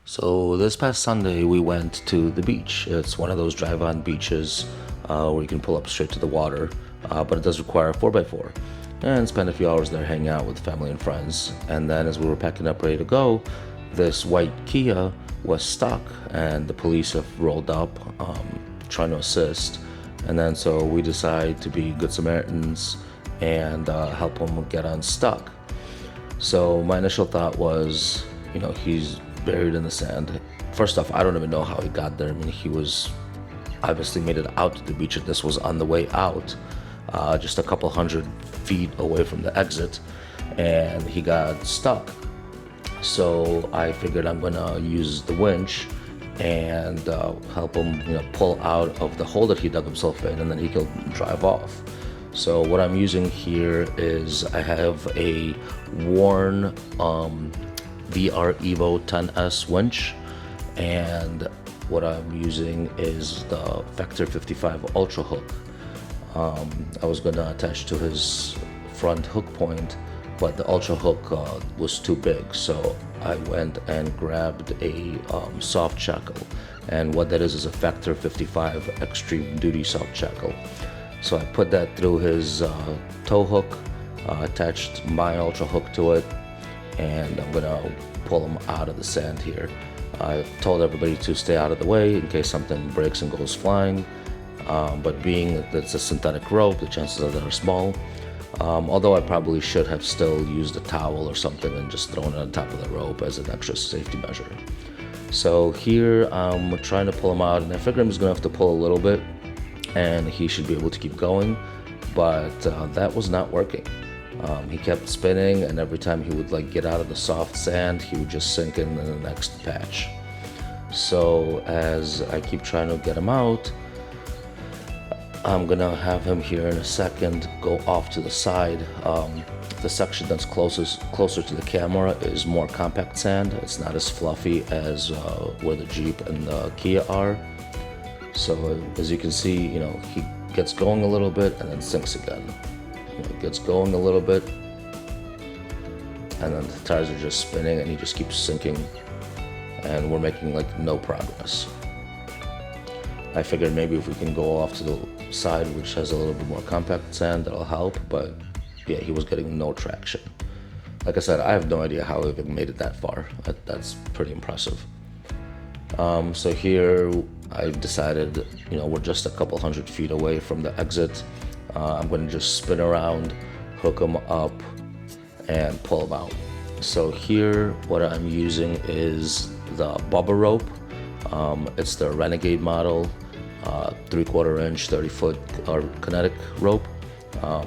So this past Sunday we went to the beach. It's one of those drive-on beaches where you can pull up straight to the water, but it does require a 4x4. And spend a few hours there hanging out with family and friends. And then as we were packing up ready to go, this white Kia was stuck and the police have rolled up trying to assist. And then so we decide to be good Samaritans and help him get unstuck. So my initial thought was, he's buried in the sand. First off, I don't even know how he got there. I mean, he was obviously made it out to the beach, and this was on the way out, just a couple hundred feet away from the exit, and he got stuck. So I figured I'm gonna use the winch and help him, pull out of the hole that he dug himself in, and then he can drive off. So what I'm using here is I have a worn VR Evo 10S winch, and what I'm using is the Factor 55 Ultra hook. I was gonna attach to his front hook point, but the Ultra hook was too big, so I went and grabbed a soft shackle, and what that is a Factor 55 extreme duty soft shackle. So I put that through his tow hook, attached my Ultra hook to it, and I'm gonna pull him out of the sand here. I told everybody to stay out of the way in case something breaks and goes flying, but being that it's a synthetic rope, the chances of that are small. Although I probably should have still used a towel or something and just thrown it on top of the rope as an extra safety measure. So here I'm trying to pull him out, and I figured I'm just gonna have to pull a little bit and he should be able to keep going, but that was not working. He kept spinning, and every time he would get out of the soft sand, he would just sink in the next patch. So as I keep trying to get him out, I'm gonna have him here in a second go off to the side. The section that's closer to the camera is more compact sand. It's not as fluffy as where the Jeep and the Kia are. So as you can see, he gets going a little bit and then sinks again. Gets going a little bit, and then the tires are just spinning and he just keeps sinking, and we're making no progress. I figured maybe if we can go off to the side, which has a little bit more compact sand, that'll help, but yeah, he was getting no traction. Like I said, I have no idea how he even made it that far. That's pretty impressive. So here I've decided, we're just a couple hundred feet away from the exit. I'm going to just spin around, hook him up, and pull him out. So here what I'm using is the Bubba rope. It's the Renegade model, 3/4 inch, 30-foot kinetic rope.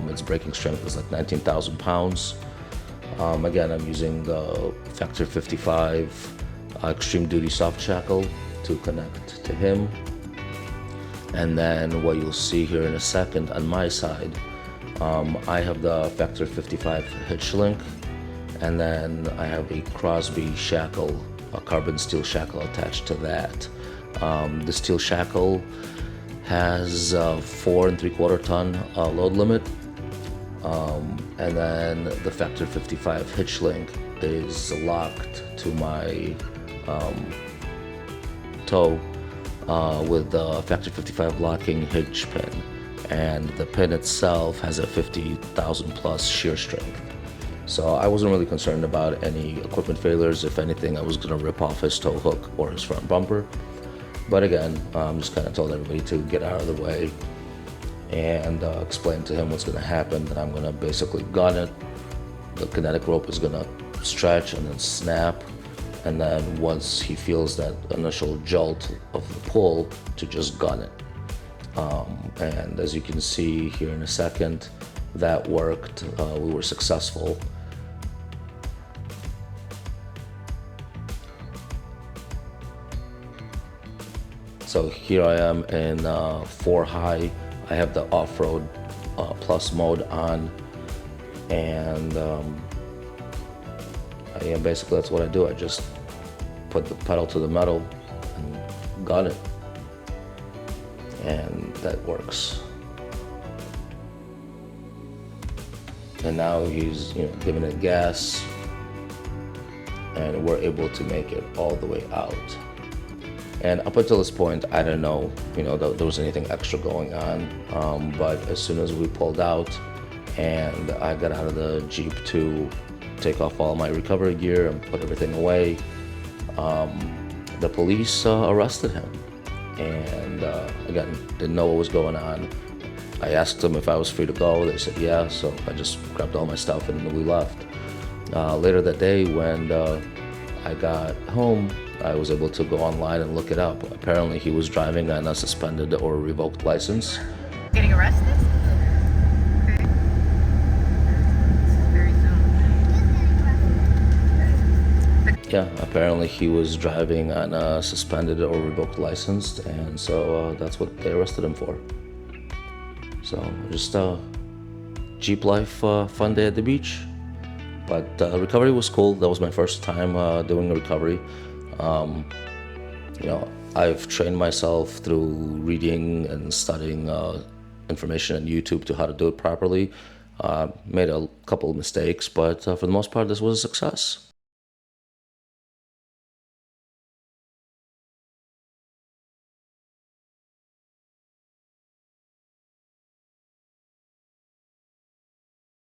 Its breaking strength is 19,000 pounds. Again, I'm using the Factor 55 extreme duty soft shackle to connect to him. And then what you'll see here in a second on my side, I have the Factor 55 hitch link, and then I have a Crosby shackle, a carbon steel shackle attached to that. The steel shackle has a 4 3/4 ton load limit, and then the Factor 55 hitch link is locked to my toe with the Factor 55 locking hitch pin, and the pin itself has a 50,000 plus shear strength. So I wasn't really concerned about any equipment failures. If anything, I was gonna rip off his tow hook or his front bumper. But again, just kind of told everybody to get out of the way and explain to him what's gonna happen, that I'm gonna basically gun it. The kinetic rope is gonna stretch and then snap, and then once he feels that initial jolt of the pull, to just gun it. And as you can see here in a second, that worked. We were successful. So here I am in 4 high. I have the off-road plus mode on, and basically that's what I do. I just put the pedal to the metal and gun it, and that works. And now he's giving it gas, and we're able to make it all the way out. And up until this point, I didn't know, that there was anything extra going on. But as soon as we pulled out and I got out of the Jeep to take off all my recovery gear and put everything away, the police arrested him. And again, didn't know what was going on. I asked them if I was free to go. They said yeah, so I just grabbed all my stuff and we left. Later that day, when I got home, I was able to go online and look it up. Apparently he was driving on a suspended or revoked license. Getting arrested? Okay. Very soon. Yeah, apparently he was driving on a suspended or revoked license, and so that's what they arrested him for. So just Jeep life, fun day at the beach. But recovery was cool. That was my first time doing a recovery. I've trained myself through reading and studying information on YouTube to how to do it properly. Made a couple of mistakes, but for the most part, this was a success.